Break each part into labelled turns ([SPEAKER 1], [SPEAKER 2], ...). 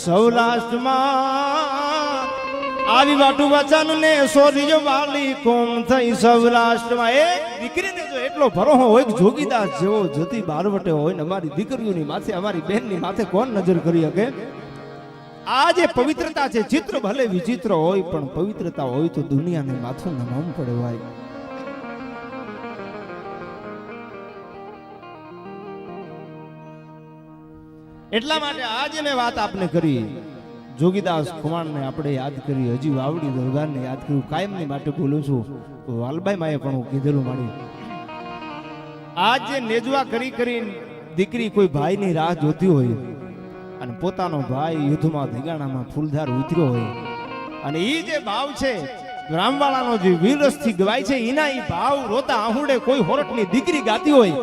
[SPEAKER 1] સૌરાષ્ટ્રમાં આવી વાટું વચન ને સોરી વાલી કોમ થઈ સૌરાષ્ટ્રમાં એક દીકરીને જો એટલો ભરોહો હોય કે જોગીદાસ જેવો જતી બારવટે હોય ને અમારી દીકરીઓની માથે અમારી બહેનની માથે કોણ નજર કરી શકે? આ જે પવિત્રતા છે, ચિત્ર ભલે વિચિત્ર હોય પણ પવિત્રતા હોય તો દુનિયાને માથું નમાવું પડે ભાઈ. એટલા માટે આજે મેં વાત આપને કરી, જોગીદાસ ખુમાણને આપણે યાદ કરી, હજી વાવડી દરબારને યાદ કર્યું. કાયમની માટે બોલું છું, વાલબાઈ માએ પણ હું કીધેલું મારી. આજ જે નેજવા કરી કરીને દીકરી કોઈ ભાઈની રાહ જોતી હોય અને પોતાનો ભાઈ યુદ્ધમાં ધીગાણામાં ફૂલધાર ઉતર્યો હોય અને એ જે ભાવ છે રામવાળાનો જે વીરરસથી ગવાય છે, એના એ ભાવ રોતા આહુડે કોઈ હોરટની દીકરી ગાતી હોય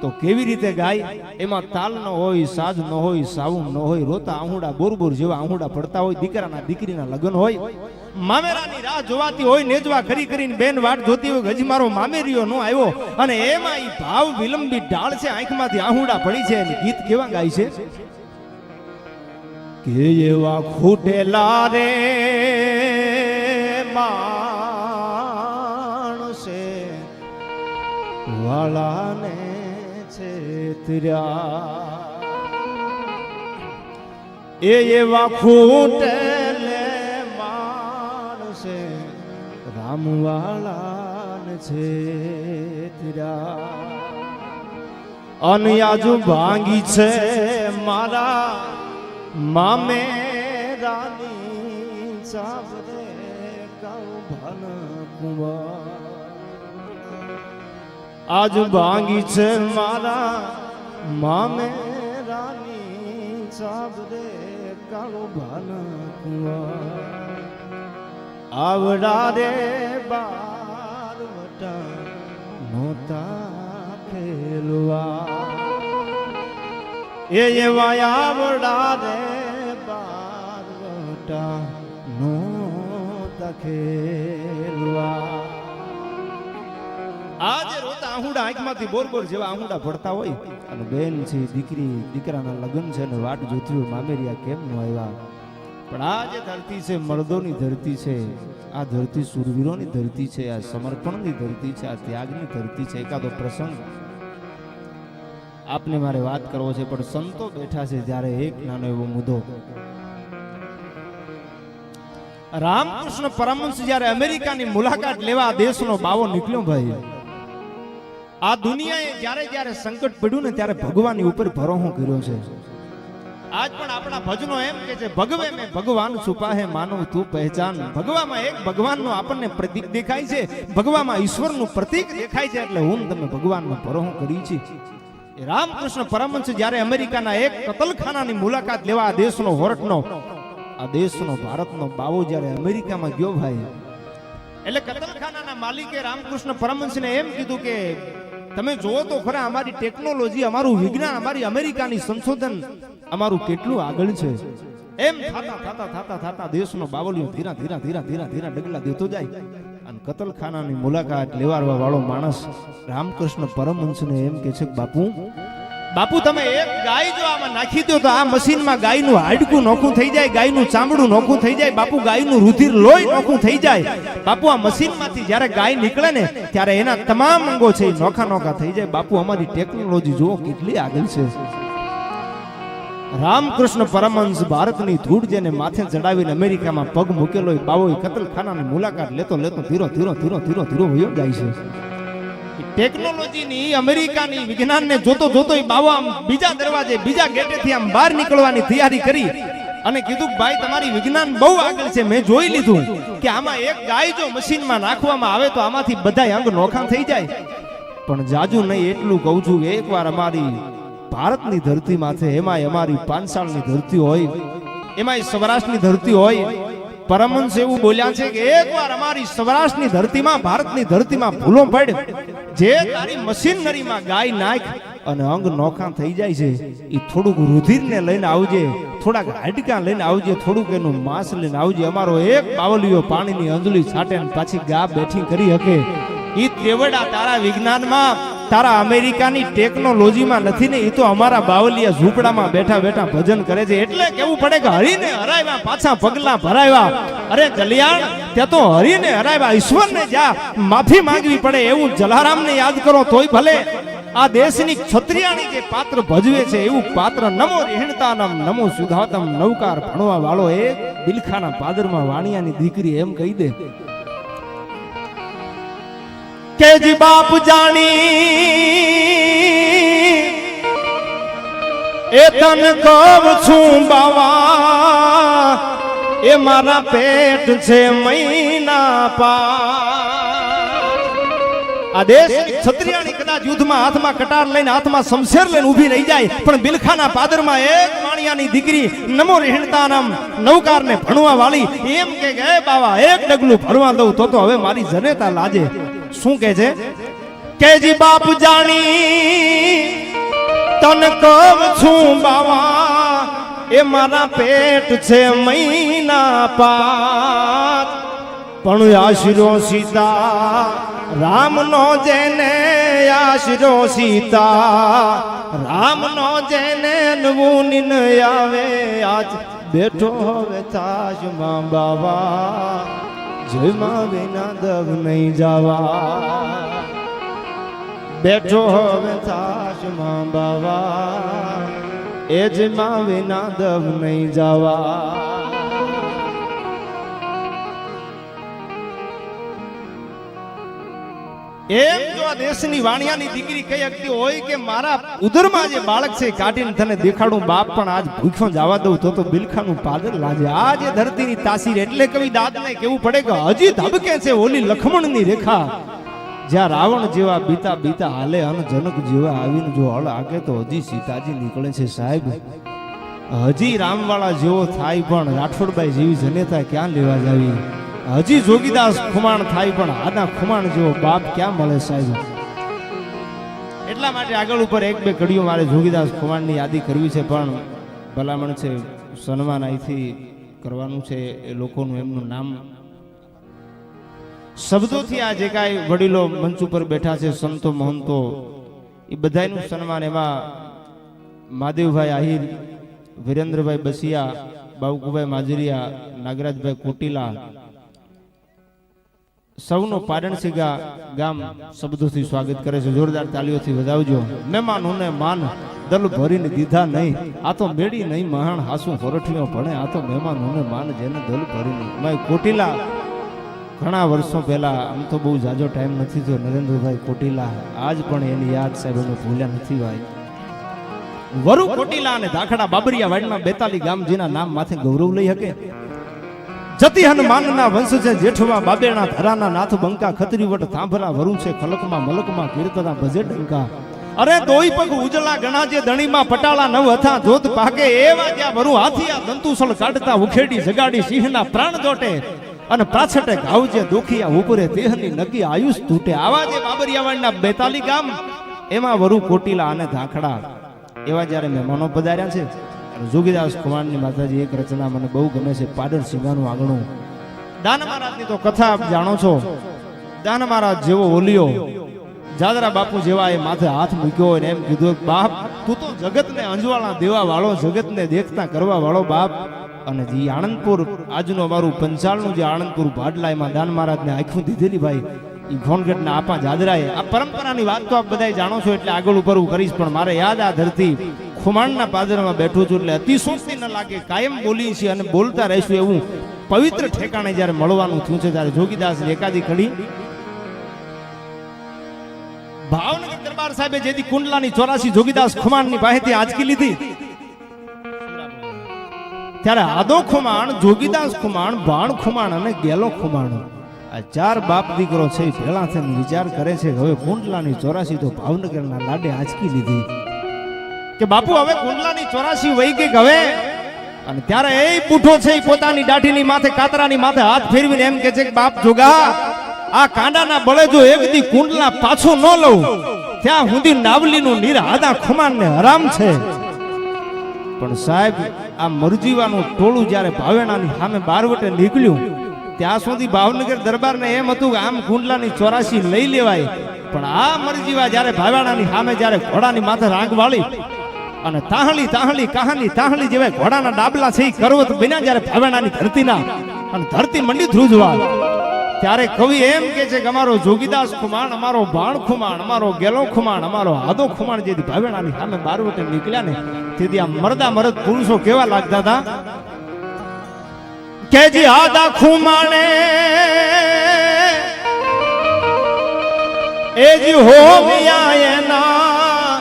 [SPEAKER 1] તો કેવી રીતે ગાય? એમાં તાલ ન હોય, સાજ ન હોય, સાવું ન હોય, રોતા આહુડા બોરબોર જેવા આહુડા પડતા હોય. દીકરાના દીકરીના લગ્ન હોય, મામેરાની રાહ જોવાતી હોય, નેજવા કરી કરીને બેન વાટ જોતી હોય, હજી મારો મામેરીઓ નો આવ્યો અને એમાં ઈ ભાવ વિલંબી ઢાળ છે, આંખમાંથી આહુડા પડી છે. ગીત કેવા ગાય છે કે એવા ખૂટેલા રે માણસે વાળાને એ એવા ખૂટેલે માણસે રામવાળાને છે અનયાજુ ભાંગી છે મારા મામેરાની સાબરે કૌભન કુંવર. આજ ભાંગી છે મારા મામેરાની સાબરે કૌભન કુંવર. આવડા રે બારવટા નોતા ખેલવા એ એવા આવડા રે બારવટા નોતા ખેલવા. આજે રોતા આહુડા આંખમાંથી બોરબોર જેવા આહુડા પડતા હોય અને બેન છે, દીકરી દીકરાના લગ્ન છે ને વાટ જોતી હોય મામેરિયા કેમ ન આવ્યા. પણ આ જે ધરતી છે મર્દોની ધરતી છે, આ ધરતી સુરવીરોની ધરતી છે, આ સમર્પણની ધરતી છે, આ ત્યાગની ધરતી છે. એકાદો પ્રસંગ આપને મારે વાત કરવો છે પણ સંતો બેઠા છે ત્યારે એક નાનો એવો મુદ્દો. રામકૃષ્ણ પરમહંસ જ્યારે અમેરિકાની મુલાકાત લેવા દેશનો બાવો નીકળ્યો ભાઈ, આ દુનિયાએ જ્યારે જ્યારે સંકટ પડ્યું ને ત્યારે ભગવાનની ઉપર ભરોસો કર્યો છે. આજ પણ આપણા ભજનો એમ કે છે ભગવે મેં ભગવાન છુપાહે માનવ તું પહેચાન. ભગવામાં એક ભગવાનનું આપણને પ્રતીક દેખાય છે, ભગવામાં ઈશ્વરનું પ્રતીક દેખાય છે, એટલે હું તમે ભગવાનનો ભરોસો કરી છે. રામકૃષ્ણ પરમહંસ જ્યારે અમેરિકાના એક કતલખાનાની મુલાકાત લેવા આ દેશનો હોરટનો, આ દેશનો ભારતનો બાવો જ્યારે અમેરિકામાં ગયો ભાઈ, એટલે કતલખાનાના માલિકે રામકૃષ્ણ પરમહંસને એમ કીધું કે તમે જોવો તો ખરા અમારી ટેકનોલોજી, અમારું વિજ્ઞાન, અમારી અમેરિકાની સંશોધન અમારું કેટલું આગળ છે. એમ થાતા થાતા થાતા થાતા દેશનો બાવલિયો ધીરા ધીરા ધીરા ધીરા ધીરા ડગલા દેતો જાય અને કતલખાનાની મુલાકાત લેવા વાળો માણસ રામકૃષ્ણ પરમહંસને એમ કે છે બાપુ બાપુ તમે એક ગાય જો આમાં નાખી દો તો આ મશીનમાં ગાયનું હાડકું નોખું થઈ જાય, ગાયનું ચામડું નોખું થઈ જાય, બાપુ ગાયનું રુધિર લોહી નોખું થઈ જાય. બાપુ આ મશીનમાંથી જ્યારે ગાય નીકળે ને ત્યારે એના તમામ અંગો છે નોખા નોખા થઈ જાય. બાપુ અમારી ટેકનોલોજી જુઓ કેટલી આગળ છે. રામકૃષ્ણ પરમહંસ ભારતની ધૂળ જેને માથે ચડાવીને અમેરિકામાં પગ મૂકેલો બાવો કતલખાનાની મુલાકાત લેતો લેતો ધીરો ધીરો ધીરો ધીરો ધીરો વયો જાય છે. ટેકનોલોજીની અમેરિકાની વિજ્ઞાનને જોતો જોતો બાવો આમ બીજા દરવાજે બીજા ગેટેથી આમ બહાર નીકળવાની તૈયારી કરી અને કીધું ભાઈ તમારી વિજ્ઞાન બહુ આગળ છે, મેં જોઈ લીધું કે આમાં એક ગાય જો મશીનમાં નાખવામાં આવે તો આમાંથી બધા અંગ નોખા થઈ જાય. પણ જાજુ નહીં એટલું કહું છું કે એકવાર અમારી ભારતની ધરતી માથે, એમાંય અમારી પાંચાળની ધરતી હોય, એમાંય સૌરાષ્ટ્રની ધરતી હોય, પરમહંસ એવું બોલ્યા છે કે એકવાર અમારી સૌરાષ્ટ્રની ધરતીમાં, ભારતની ધરતીમાં ભૂલો પડ, જે તારી મશીનરીમાં ગાય નાખ અને અંગ નોખા થઈ જાય છે એ થોડુંક રુધિરને લઈને આવજે, થોડાક હાડકા લઈને આવજે, થોડુંક એનું માંસ લઈને આવજે. અમારો એક બાવલીઓ પાણીની અંજલી છાટે પાછી ગા બેઠી કરી શકે. એ તેવડા તારા વિજ્ઞાનમાં તારા અમેરિકાની ટેકનોલોજીમાં નથી ને, એ તો અમારા બાવલિયા ઝૂંપડામાં બેઠા બેઠા ભજન કરે છે. એટલે કેવું પડે કે હરીને હરાવ્યા પાછા પગલા ભરાવ્યા. અરે જલિયાણ, ત્યાં તો હરીને હરાવ્યા, ઈશ્વરને જ્યાં માફી માંગવી પડે એવું જલારામને યાદ કરો તોય ભલે. આ દેશની ક્ષત્રિયાની જે પાત્ર ભજવે છે એવું પાત્ર નમો રહેણતાનમ નમો સુધાતમ નવકાર ભણવા વાળો એક બિલખાના પાદરમાં વાણિયાની દીકરી એમ કહી દે કે જી બાપ જાણી એ તન કહું છું બાવા, એ મારા પેટ છે મહિના પા. આ દેશ ક્ષત્રિયાની કદાચ યુદ્ધમાં હાથમાં કટાર લઈને હાથમાં શમશેર લઈને ઊભી રહી જાય, પણ બિલખાના પાદરમાં એક વાણિયાની દીકરી નમો રહેણતાનમ નવકારને ભણવા વાળી એમ કે હે બાવા એક ડગલું ભણવા દઉં તો હવે મારી જનેતા લાજે. શું કે છે કે જી બાપ જાણી તન કહું છું બાવા, એ મારા પેટ છે મહિના પાત. પણ આશરો સીતા રામનો જેને, આશરો સીતા રામનો જેને નવું નિન આવે. આજ બેઠો હવે તાજમાં બાવા, જયમાં વિના દબ નહીં જવા. બેઠો હવે તાજમાં બાવા, એ જયમાં વિના દબ નહીં જવા. એમ જો આ દેશની વાણિયાની દીકરી કઈ શકતી હોય કે મારા ઉદરમાં જે બાળક છે કાઢીને તને દેખાડું બાપ, પણ આજ ભૂખ્યો જવા દઉં તો બિલખાનું પાદર લાજે. આ જે ધરતીની તાસીર એટલે કવિ દાદને કેવું પડે કે હજી ધબકે છે ઓલી લખમણની રેખા, જ્યાં રાવણ જેવા બીતા બીતા હાલે અને જનક જેવા આવીને જો હળ આગે તો હજી સીતાજી નીકળે છે. સાહેબ હજી રામવાળા જેવો થાય પણ રાઠોડબાઈ જેવી જનેતા ક્યાં લેવા જાવી. હજી જોગીદાસ ખુમાણ થાય પણ આના ખુમાણ જેવો બાપ ક્યાં મળે સાહેબ. એટલા માટે આગળ ઉપર એક બે કડીઓ મારે જોગીદાસ ખુમાણની યાદી કરવી છે, પણ ભલામણ છે સન્માન અહીંથી કરવાનું છે એ લોકોનું, એમનું નામ શબ્દોથી આ જે કાંઈ વડીલો મંચ ઉપર બેઠા છે સંતો મહંતો એ બધાનું સન્માન. એમાં મહાદેવભાઈ આહિર, વિરેન્દ્રભાઈ બસિયા, બાબુભાઈ માજરિયા, નાગરાજભાઈ કોટીલા, સૌનો પારણસીગા ગામ શબ્દોથી સ્વાગત કરે છે. જોરદાર તાળીઓથી વધાવજો. મહેમાનોને માન દલ ભરીને દીધા નહીં, આ તો મેળી નહીં મહાણ હાસુ હોરઠીઓ ભણે, આ તો મહેમાનોને માન જેને દલ ભરીને. ભાઈ કોટીલા ઘણા વર્ષો પહેલા, આમ તો બહુ જાજો ટાઈમ નથી થયો, નરેન્દ્રભાઈ કોટીલા આજ પણ એની યાદ સાહેબ અમે ભૂલ્યા નથી. ભાઈ વરુ કોટીલા અને ધાખડા બાબરિયા વાડમાં 42 ગામ જેના નામ માથે ગૌરવ લઈ શકે. જતી હનુમાનના વંશ છે જેઠવા બાબેણા ધરાના નાથ બંકા, ખતરી વટ થાંભલા વરુ છે ખલકમાં મલકમાં કીર્તના ભજે ડંકા. અરે દોઈ પગ ઉજળા ગણા જે દણીમાં પટાળા નવ હતા જોત પાકે, એવા જ્યાં વરુ હાથિયા દંતુસળ કાઢતા ઉખેડી જગાડી સિંહના પ્રાણ જોટે, અને પાછટે ગાવજે દુખિયા ઉપરે દેહની નકી આયુષ તૂટે. આવા જે બાબરિયાવાડના 42 ગામ એમાં વરુ કોટીલા અને ધાખડા એવા જ્યારે મહેમાનો પધાર્યા છે. જોગીદાસ ખુમાણની માતાજી એક રચના મને બહુ ગમે છે, પાડર સિંગાનું આંગણું. દાન મહારાજની તો કથા આપ જાણો છો. દાન મહારાજ જેવો ઓલિયો, જાદરા બાપુ જેવા એ માથે હાથ મૂક્યો અને એમ કીધું બાપ તું તો જગતને અંજવાળા દેવા વાળો, જગતને દેખતા કરવા વાળો બાપ. અને જે આણંદપુર આજનું અમારું પંચાળનું જે આણંદપુર ભાડલા એમાં દાન મહારાજને આંખું દીધેલી ભાઈ એ ઘોણગઢના આપા જાદરાએ. આ પરંપરાની વાત તો આપ બધા જાણો છો એટલે આગળ ઉપર હું કરીશ, પણ મારે યાદ આ ધરતી ખુમાણના પાદરમાં બેઠું છું એટલે અતિશોક્તિ ન લાગે, કાયમ બોલી છે અને બોલતા રહીશું એવું પવિત્ર ઠેકાણે જ્યારે મળવાનું થયું છે ત્યારે જોગીદાસ એકાદી કડી ભાવનગર દરબાર સાહેબે જેથી કુંડલાની 84 જોગીદાસ ખુમાણની પાસેથી આજકી લીધી ત્યારે આદો ખુમાણ, જોગીદાસ ખુમાણ, ભાણ ખુમાણ અને ગેલો ખુમાણ આ 4 બાપ દીકરો છે ભેળા થઈને વિચાર કરે છે હવે કુંડલાની 84 તો ભાવનગરના લાડે આંચકી લીધી કે બાપુ હવે કુંડલાની 84 વહી ગઈ હવે. અને ત્યારે એ બુઢો છે પોતાની દાઢીની માથે કાતરાની માથે હાથ ફેરવીને એમ કે છે કે બાપ જોગા આ કાંડાના બળે જો એક દી કુંડલા પાછો ન લઉં ત્યાં સુધી નાવલીનું નીર આદા ખુમાણને હરામ છે. પણ સાહેબ આ મરજીવાનું ટોળું જ્યારે ભાવેણાની સામે બારવટે નીકળ્યું ત્યાં સુધી ભાવનગર દરબારને એમ હતું કે આમ કુંડલાની 84 લઈ લેવાય, પણ આ મરજીવા જ્યારે ભાવેણાની સામે જ્યારે ઘોડાની માથે રાંગ વાળી અને તાહળી તાહળી કહાની તાહળી જેવા ઘોડાના ડાબલા છે કરવત બન્યા જ્યારે ભાવેણાની ધરતીના અને ધરતી મંડી ધ્રુજવા ત્યારે કવિ એમ કે છે કે અમારો જોગીદાસ ખુમાણ, અમારો ભાણ ખુમાણ, અમારો ગેલો ખુમાણ, અમારો આદો ખુમાણ જે ભાવેણાની સામે બારવટે નીકળ્યા ને તેથી આ મરદા મરદ પુરુષો કેવા લાગતા હતા કે જી આદા ખુમાણે એ જી હોમિયા એના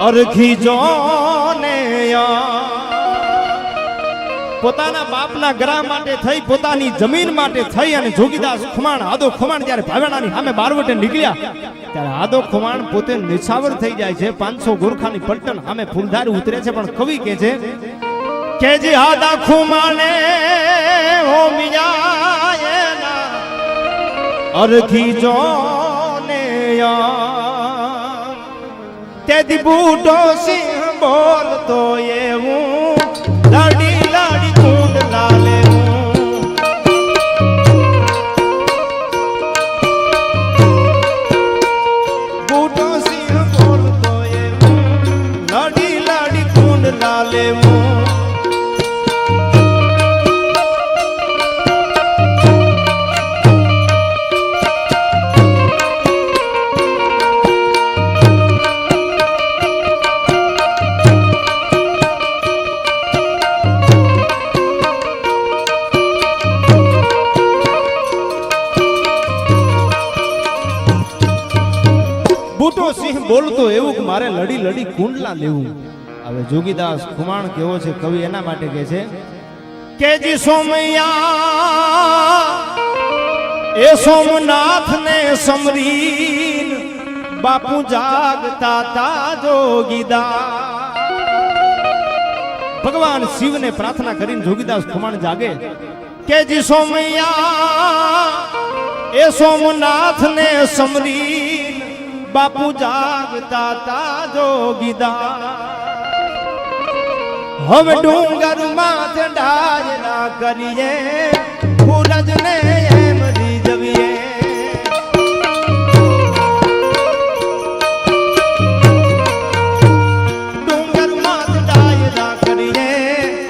[SPEAKER 1] અરખી જોને પોતાના બાપના ગ્રહ માટે થઈ, પોતાની જમીન માટે થઈ અને જોગીદાસ ખુમાણ, આદો ખુમાણ જ્યારે ભાવેણાની સામે બારવટે નીકળ્યા ત્યારે આદો ખુમાણ પોતે નિછાવર થઈ જાય છે. 500 ગોરખાની પલટન સામે ફૂલધારી ઉતરે છે. પણ કવિ કે છે કે જી આદા ખુમાણે હો મિયાયના અરખી જોને તેથી બૂઢો સિંહ બોલતો એવું લાડી લાડી કુંડ લાલે બૂઢો સિંહ બોલતો એવું લાડી લાડી કુંડ લાલે બૂટો સિંહ બોલતો એવું કે મારે લડી લડી કુંડલા લેવું. હવે જોગીદાસ ખુમાણ કેવો છે કવિ એના માટે કહે છે કે જી સોમૈયા એ સોમનાથ ને સમરીન બાપુ જાગતા તા જોગીદાસ. ભગવાન શિવને પ્રાર્થના કરીને જોગીદાસ ખુમાણ જાગે કે જી સોમૈયા એ સોમનાથ ને સમરીન બાપુ જાગતા તા જોગીદાસ. હવે ડુંગર માથે ડાયરા કરીએ ફૂલજ ને એમ રીઝવીએ. ડુંગર માથે ડાયરા કરીએ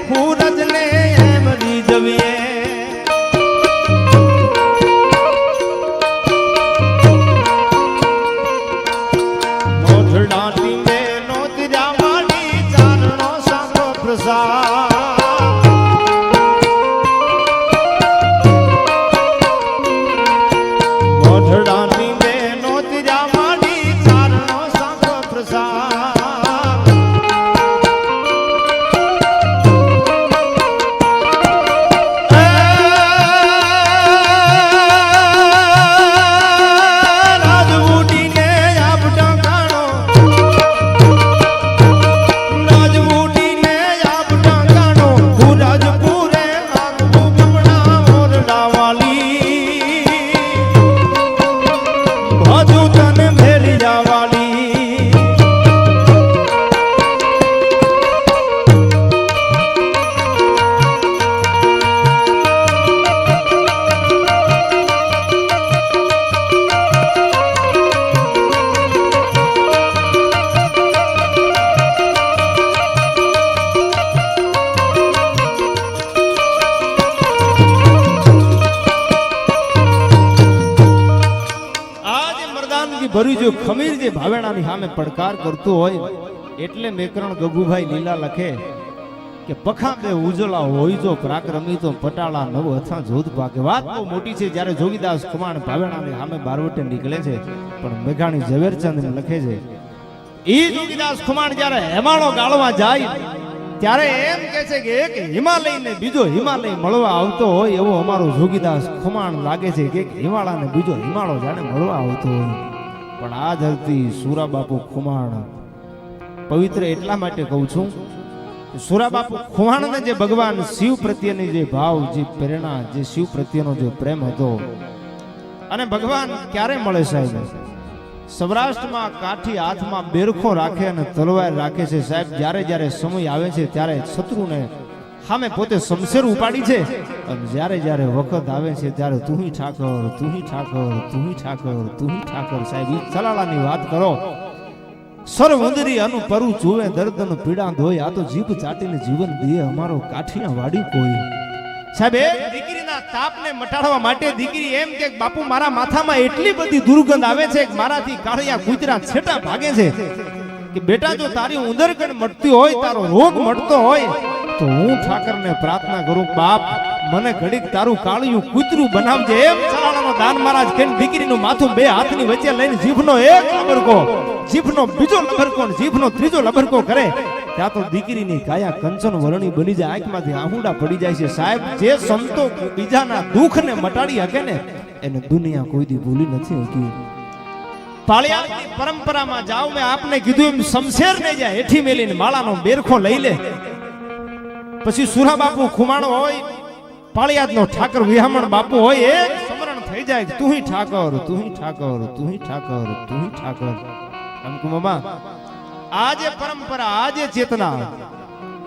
[SPEAKER 1] ફૂલજ ને એમ રીઝવીએ. ભર્યું જો ખમીર જે ભાવેણાની સામે પડકાર કરતું હોય એટલે મેકરણ ગગુભાઈ લીલા લખે કે પખા બે ઉજળા હોય જો પરાક્રમી તો પટાળા નવ અથવા જોધ પાકે. વાત બહુ મોટી છે. જ્યારે જોગીદાસ ખુમાણ ભાવેણાની સામે બારવટે નીકળે છે પણ મેઘાણી ઝવેરચંદ લખે છે એ જોગીદાસ ખુમાણ જ્યારે હેમાળો ગાળવા જાય ત્યારે એમ કે છે કે એક હિમાલય ને બીજો હિમાલય મળવા આવતો હોય એવો અમારો જોગીદાસ ખુમાણ લાગે છે કે હિમાળા ને બીજો હિમાળો જાણે મળવા આવતો હોય. પણ આ ધરતી સુરા બાપુ ખુમાણ પવિત્ર એટલા માટે કહું છું સુરા બાપુ ખુમાણને જે ભગવાન શિવ પ્રત્યેની જે ભાવ, જે પ્રેરણા, જે શિવ પ્રત્યેનો જે પ્રેમ હતો અને ભગવાન ક્યારે મળે સાહેબ? સૌરાષ્ટ્રમાં કાઠી હાથમાં બેરખો રાખે અને તલવાર રાખે છે સાહેબ. જ્યારે જ્યારે સમય આવે છે ત્યારે શત્રુને સામે પોતે શમશેર ઉપાડી છે અને જ્યારે જ્યારે વખત આવે છે ત્યારે તુહી ઠાકર તુહી ઠાકર તુહી ઠાકર તુહી ઠાકર સાહેબ ઈ ચલાલાની વાત કરો સર્વંદરી અનુ પરુ જોવે દર્દન પીડા ધોય આ તો જીભ ચાટીને જીવન દે અમારો કાઠિયા વાડી કોઈ સાહેબ એ દીકરીના તાપને મટાડવા માટે દીકરી એમ કે બાપુ મારા માથામાં એટલી બધી દુર્ગંધ આવે છે કે મારાથી કાળિયા કૂતરા છેટા ભાગે છે કે બેટા જો તારી ઉંદરકણ મટતી હોય તારો રોગ મટતો હોય તો હું ઠાકરને પ્રાર્થના કરું બાપ મને ઘડીક તારું કાળિયું કૂતરું બનાવજે એમ ચલાણાનો દાન મહારાજ કે દીકરીનું માથું બે હાથની વચ્ચે લઈને જીભનો એક લબરકો જીભનો બીજો લબરકો જીભનો ત્રીજો લબરકો કરે ત્યાં તો દીકરીની કાયા કંચન વરણી બની જાય આંખમાંથી આહુડા પડી જાય છે સાહેબ જે સંતો બીજાના દુઃખને મટાડી શકે ને એને દુનિયા કોઈ દી ભૂલી નથી હોતી પાળિયાદની પરંપરામાં જાવ મેં આપને કીધું એમ શમશેર ને જાય હેઠી મેલીને માળાનો બેરખો લઈ લે પછી સુરા બાપુ ખુમાણો હોય પાળિયાદનો ઠાકર વિહામણ બાપુ હોય એક સમરણ થઈ જાય તુહી ઠાકર તુહી ઠાકર તુહી ઠાકર તુહી ઠાકર અંકુ મામા આજે પરંપરા આજે ચેતના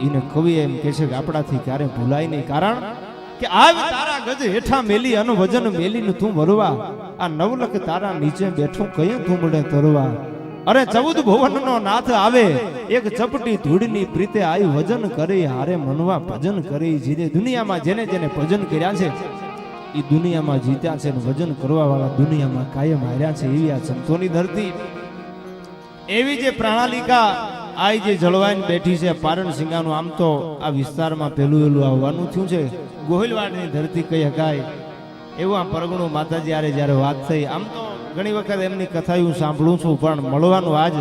[SPEAKER 1] એને કવિ એમ કહે છે કે આપણાથી ક્યારે ભૂલાય નહીં કારણ કે આવ તારા ગજ હેઠા મેલી અનુ વજન મેલીને તું વરવા આ નવલખ તારા નીચે બેઠો કયે તું મળે તરવા અરે 14 ભુવનનો નાથ આવે એક ચપટી ધૂળની પ્રીતે આઈ વજન કરી હારે મનવા ભજન કરી જીને દુનિયામાં જેને જેને ભજન કર્યા છે એ દુનિયામાં જીત્યા છે અને વજન કરવા વાળા દુનિયામાં કાયમ હાર્યા છે એવી આ સંતોની ધરતી એવી જે પ્રણાલિકા આઈ જે જળવાઈને બેઠી છે પારણ સિંગાનું આમ તો આ વિસ્તારમાં પેલું આવવાનું થયું છે ગોહિલવાડની ધરતી કહી શકાય એવું આ પરગણું માતાજી જ્યારે વાત થઈ આમ તો ઘણી વખત એમની કથા હું સાંભળું છું પણ મળવાનું આજ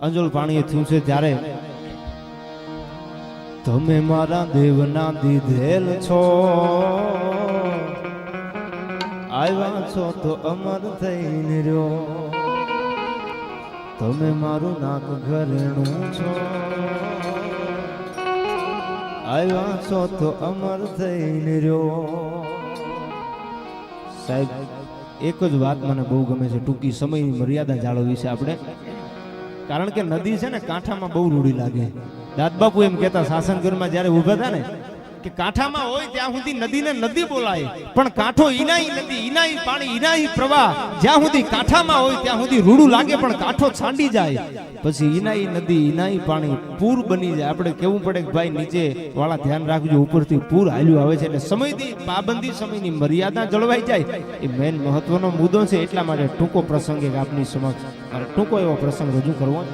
[SPEAKER 1] અંજોલ પાણીએ થયું છે ત્યારે તમે મારા દેવના દીધેલ છો આવ્યા છો તો અમર થઈને રહ્યો તમે મારું નાક ઘરેણું છો આવ્યા છો તો અમર થઈને રહ્યો સાહેબ એક જ વાત મને બહુ ગમે છે ટૂંકી સમયની મર્યાદા જાળવવી છે આપણે કારણ કે નદી છે ને કાંઠામાં બહુ રૂડી લાગે દાદબાપુ એમ કહેતા શાસનગરમાં જ્યારે ઊભા હતા ને કે કાંઠામાં હોય ત્યાં સુધી નદીને નદી બોલાય પણ કાંઠો ઈનાઈ નદી ઈનાઈ પાણી ઈનાઈ પ્રવાહ જ્યાં સુધી કાંઠામાં હોય ત્યાં સુધી રૂડું લાગે પણ કાંઠો છાંડી જાય પછી ઈનાઈ નદી ઈનાઈ પાણી પૂર બની જાય આપણે કેવું પડે કે ભાઈ નીચે વાળા ધ્યાન રાખજો ઉપરથી પૂર હાલ્યું આવે છે એટલે સમયની પાબંદી સમયની મર્યાદા જળવાઈ જાય એ મેન મહત્વનો મુદ્દો છે એટલા માટે ટૂંકો પ્રસંગ એક આપની સમક્ષ ટૂંકો એવો પ્રસંગ રજૂ કરવો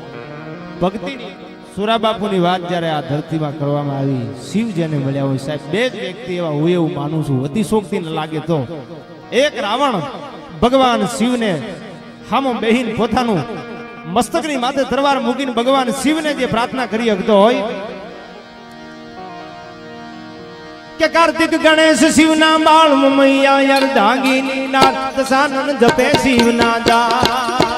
[SPEAKER 1] ભક્તિની સુરાબાપુની વાત જ્યારે આ ધરતીમાં કરવામાં આવી શિવ જેને મળ્યા હોય સાહેબ બે જ વ્યક્તિ એવા હું એવું માનું છું અતિશોક્તિ ન લાગે તો એક રાવણ ભગવાન શિવને હામો બેહીન પોતાનું મસ્તકની માથે તલવાર મૂકીને ભગવાન શિવને જે પ્રાર્થના કરી શકતો હોય કે કાર્તિક ગણેશ શિવના બાળ મૈયા યાર ધાગીની નાથ સાનન જપે શિવના જા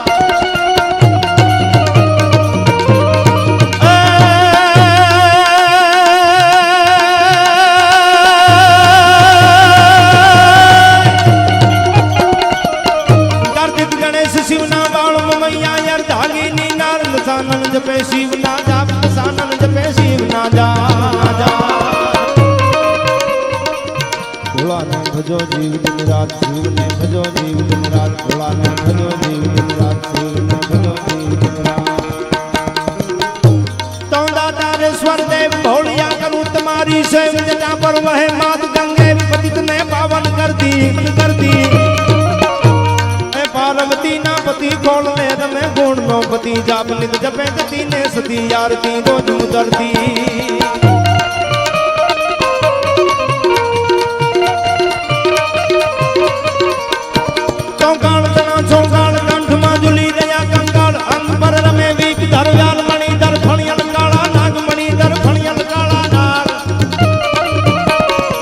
[SPEAKER 1] જપે શિવના જાપ સાનન જપે શિવના જા ભોળાને ભજો જીવ દિન રાત શિવને ભજો જીવ દિન રાત ભોળાને ભજો જીવ દિન રાત શિવને ભજો જીવ દિન રાત તો દાતા સ્વર દેવ ભોળિયા કરું તમારી સેવ જટા પર વહે માત ગંગે પતિતને પાવન કરતી પાર્વતી ના પતિ કોણ ને રમે ગુણ નો પતિ જાપ નિત જપે જતી ને સતી આરતી રોજ ઉતરતી ચોકાળ તણા ચોકાળ કંઠમાં ઝૂલી રહ્યા કંકાળ અંગ પર રમે વીક ધરવ્યાલ મણી દર ફણિયલ કાળા નાગ મણી દર ફણિયલ કાળા નાગ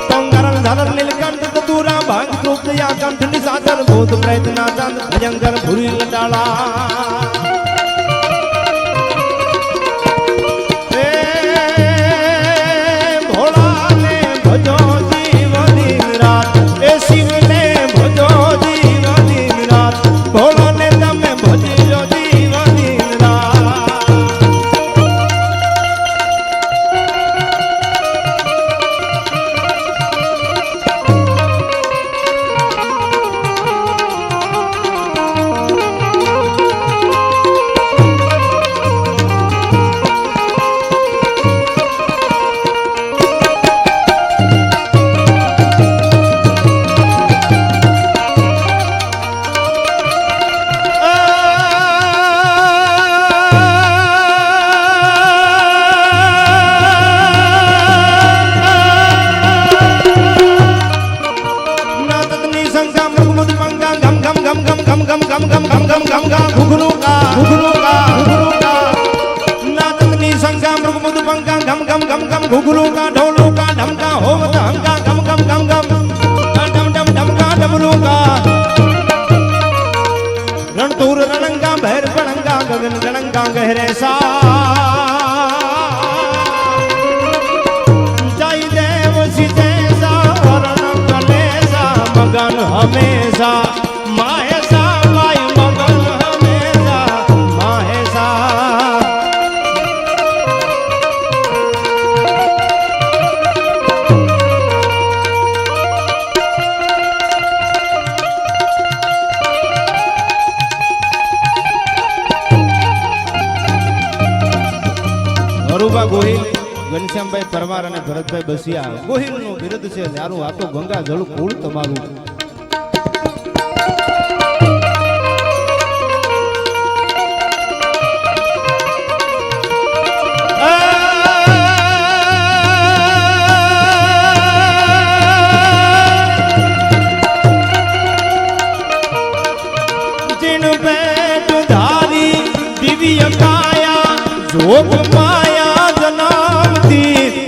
[SPEAKER 1] તંગરલ ધર નીલકંઠ દુરા ભાગ કૃપ યા કંઠ નિસાદર ભૂત પ્રયત્ના ચંદ ભયંકર ભૂરી લટાળા ભોળાને ભજો જીવ દિન રાત એ શિવને ભજો જીવ દિન રાત ભોળાને તમે ભજજો જીવ દિન રાત हंगा गम गम गम गम डम डम डमका डमरूगा रणतूर रणंगा भैर पणंगा गगन गणंगा गहरे सा जय देव सीतेसा रण कलेसा मगन हमेशा माहेसा माय मगन हमेशा माहेसा હરુભા ગોહિલ ઘનશ્યામભાઈ પરમાર અને ભરતભાઈ બસિયા ગોહિલ નું બિરુદ છે ન્યારું આ તો ગંગા જળ કુળ તમારું જીણ પેટ ધારી દિવ્ય કાયા જોગ માયા જનામતી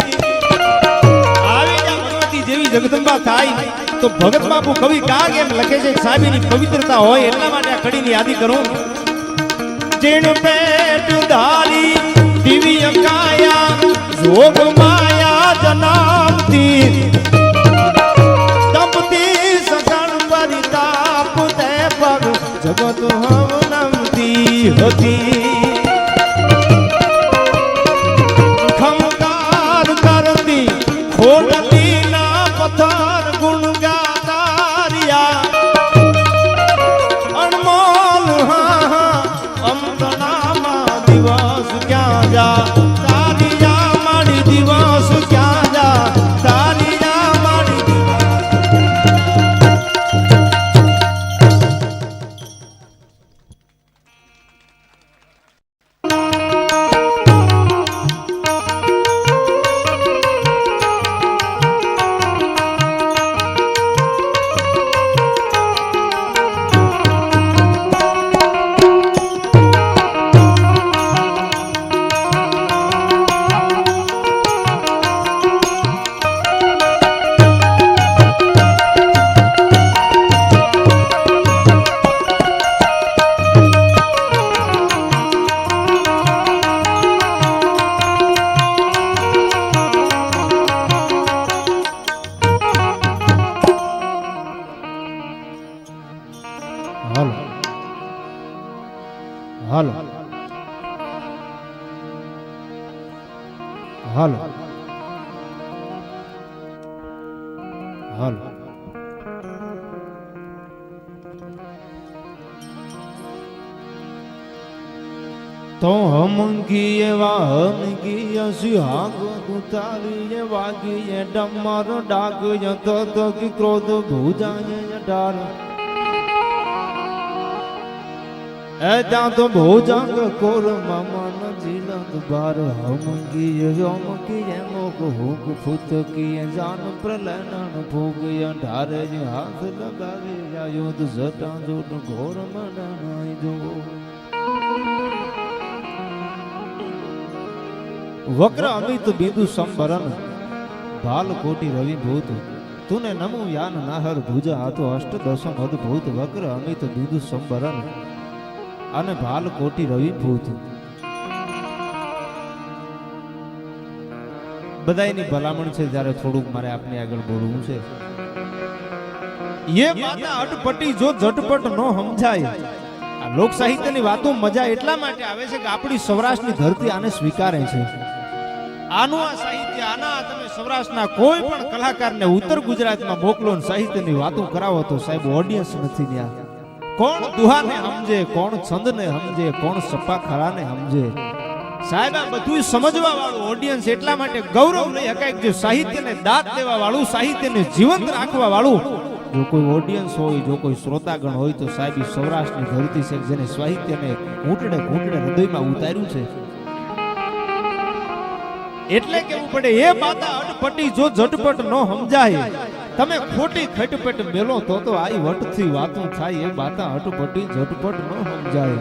[SPEAKER 1] આવી જા ભગવતી જેવી જગદંબા થાય તો ભગત બાપુ કવિ કાગ એમ લખે છે સાબીની પવિત્રતા હોય એટલા માટે આ કડીની યાદી કરું જીણ પેટ ધારી દિવ્ય કાયા જોગ માયા જનામતી દંપતી સગણ પરિતાપ તે પગ જગત હવનમતી હતી ખમકાર કરતી ખોડલી ના પથ્થર ગુણ ગાતારિયા અનમોલ હા અમતનામાં દિવસ ક્યાં જા તારિયા મારી દિવસ ક્યાં જા તારિયા મારી હાલો હાલો હાલો તો હમંગીએ વાહનગીએ સિહાગ ઉતારીએ વાગીએ ડમર ડાગીએ તો ક્રોધ ભૂજાએ ડાર ત્યાં તો ભોજંગ કોર મામન જીલત બાર હમંગીએ યોમકીએ મોક હુક ફૂતકીએ જાન પ્રલનન ભોગીએ ઢારે હાથ લગાવી યુદ્ધ જટા જોટ ઘોર મનાઈ જો વક્ર અમિત બિંદુ સંબરન ભાલ કોટી રવિ ભૂત તુને નમુ યાન નાહર ભુજા આતો અષ્ટદશમ અદભૂત વક્ર અમિત બિંદુ સંબરન અને ભાલ કોટી રવિ ભૂત બધાયની ભલામણ છે ત્યારે થોડુંક મારે આપને આગળ બોલવું છે ये बातें अटपटी जो झटपट नो समझाय आ लोक साहित्यની વાતો મજા એટલા માટે આવે છે કે આપણી સૌરાષ્ટ્રની ધરતી આને સ્વીકારે છે આનું આ સાહિત્ય આના તમે સૌરાષ્ટ્રના કોઈ પણ કલાકારને ઉત્તર ગુજરાતમાં મોકલો ને સાહિત્યની વાતો કરાવો તો સાહેબ ઓડિયન્સ નથી ન્યા કોણ દુહાને સમજે કોણ છંદને સમજે કોણ સપા ખરાને સમજે સાહેબ આ બધું સમજવા વાળું ઓડિયન્સ એટલા માટે ગૌરવ લઈ શકાય જે સાહિત્યને દાદ દેવા વાળું સાહિત્યને જીવંત રાખવા વાળું જો કોઈ ઓડિયન્સ હોય જો કોઈ શ્રોતાગણ હોય તો સાહેબ સૌરાષ્ટ્રની ધરતી છે જેને સાહિત્યને ઘૂંટડે ઘૂંટડે હૃદયમાં ઉતાર્યું છે એટલે કેવું પડે એ બાતા અટપટી જો ઝટપટ ન સમજાય તમે ખોટી ખટપટ મેલો તો આઈ વટથી વાતો થાય એ બાતા અટપટી ઝટપટ ન સમજાય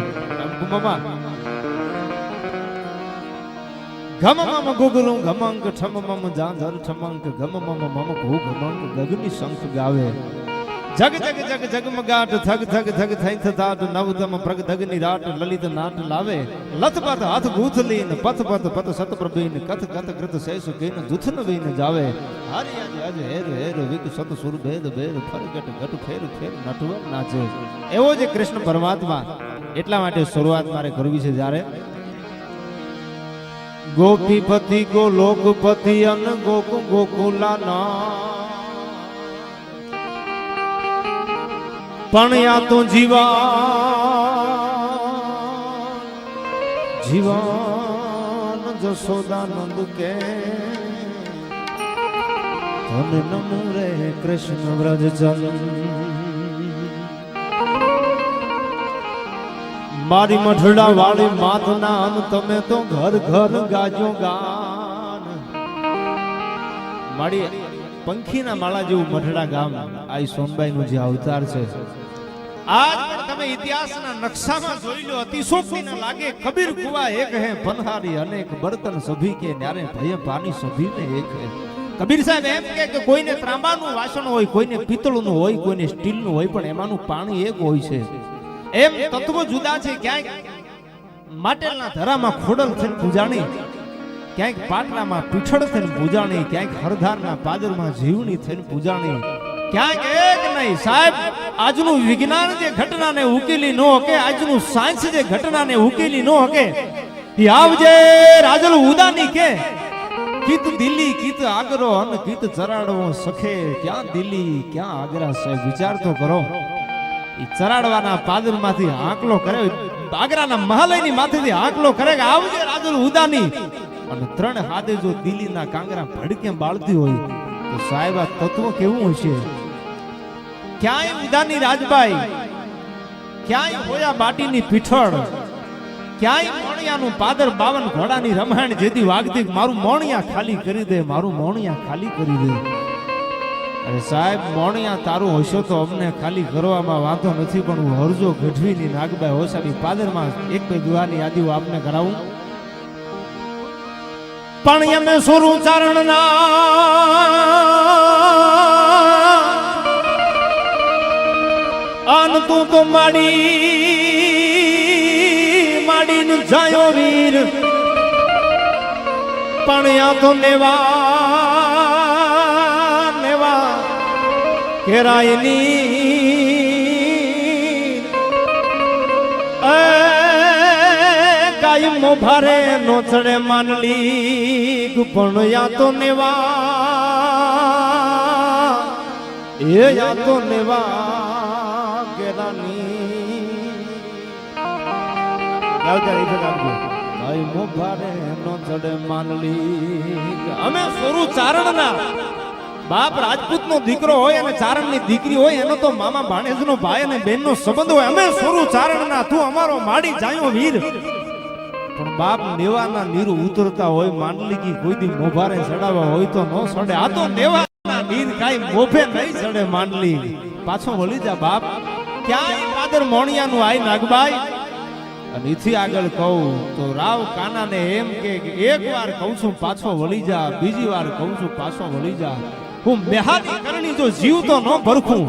[SPEAKER 1] મામા ઘમ મમ ગુગલું ઘમંક ઠમ મમ જાંજર ઠમંક ઘમ મમ મમ ઘુ ઘમંક ગગની શંખ ગાવે જગ જગ જગ જગમગાટ થગ થગ થગ થઈ થતાટ નવતમ પ્રગ ધગની રાટ લલિત નાટ લાવે લથપથ હાથ ગૂથલીન પથ પથ પથ સતપ્રભીન કથ કથ કૃત શેષ કીન જુથન વીન જાવે હરિ અજ અજ હેર હેર વિક સત સુર ભેદ ભેદ ફરગટ ગટ ફેર ફેર નટવર નાચે એવો જે કૃષ્ણ પરમાત્મા એટલા માટે શરૂઆત મારે કરવી છે જ્યારે ગોપીપતિ ગોલોકપતિ અન ગોક ગોકુલાના પણ યા તો જીવાન જશોદાનંદ કે તને નમો રે કૃષ્ણ વ્રજચંદ મારી મઠડા વાળી માથના અન તમે તો ઘર ઘર ગાજો ગાન મારી પંખીના માળા જેવું મઠડા ગામ આ સોનબાઈ નું જે અવતાર છે આજ પણ તમે ઇતિહાસના નકશામાં જોઈ લો અતિશોક્તિ ન લાગે કબીર કુવા એક હે પનહારી અનેક બર્તન સભી કે ન્યારે ભય પાણી સભી ને એક હે કબીર સાહેબ એમ કે કોઈને ત્રાંબાનું વાસણ હોય કોઈને પિત્તળનું હોય કોઈને સ્ટીલનું હોય પણ એમાંનું પાણી એક હોય છે એમ તત્વો જુદા છે ક્યાંક માટેલના ધરામાં ખોડલ થઈને પૂજાણી ક્યાંક પાટલામાં પીઠળ થઈને પૂજાણી ક્યાંક હરધારના પાદરમાં જીવણી થઈને પૂજાણી ક્યાંક એક નહીં સાહેબ આજનું વિજ્ઞાન જે ઘટનાને ઉકેલી ન હકે આજનું સાયન્સ જે ઘટનાને ઉકેલી ન હકે એ આવજે રાજલ ઉદાની કે કીત દિલ્હી કીત આગરો અને કીત ચરાડવો સખે ક્યાં દિલ્હી ક્યાં આગ્રા સાહેબ વિચાર તો કરો એ ચરાડવાના પાદરમાંથી આંકલો કરે આગ્રાના મહાલયની માથેથી આંકલો કરે કે આવજે રાજલ ઉદાની અને ત્રણ હાથે જો દિલ્હીના કાંગરા ભડકે બાળતી હોય તો સાહેબ આ તત્વ કેવું હશે ક્યાંય ઉદાની રાજબાઈ ક્યાંય હોયા બાટીની પીઠળ ક્યાંય મોણિયાનું પાદર 52 ઘોડાની રમાયણ જેથી વાગતી મારું મોણિયા ખાલી કરી દે મારું મોણિયા ખાલી કરી દે અરે સાહેબ મોણિયા તારું હશો તો અમને ખાલી કરવામાં વાંધો નથી પણ હું હરજો ગઢવીની નાગબાઈ હોસાની પાદરમાં એક બે દુહાની યાદીઓ આપને કરાવું પણ એમે સુરું ચારણના અન તું તો માડીને જાયો વીર પણ યા તો નેવા કેરાયની કાયમો ભારે નો ચડે માનલી પણ યા તો નેવા એ યા તો નેવા અમે સોરું ચારણના બાપ રાજપૂત નો દીકરો હોય અને ચારણ ની દીકરી હોય એનો તો મામા ભાણેજ નો ભાઈ અને બેન નો સંબંધ હોય અમે સોરું ચારણના તું અમારો માડી જાયો વીર પણ બાપ નેવાના નીરું ઉતરતા હોય માંડલી કી કોઈ દી મોભારે ચડાવવા હોય તો ન સડે આ તો નેવાના નીર કાઈ મોભે નહીં ચડે માંડલી પાછો વળી જા બાપ ક્યાંય પાદર મોણિયાનું આય નાગબાઈ અને ઈથી આગળ કહું તો રાવ કાનાને એમ કે એક વાર કહું છું પાછો વળી જા બીજી વાર કહું છું પાછો વળી જા હું મેહાની કરણી જો જીવતો ન ભરખું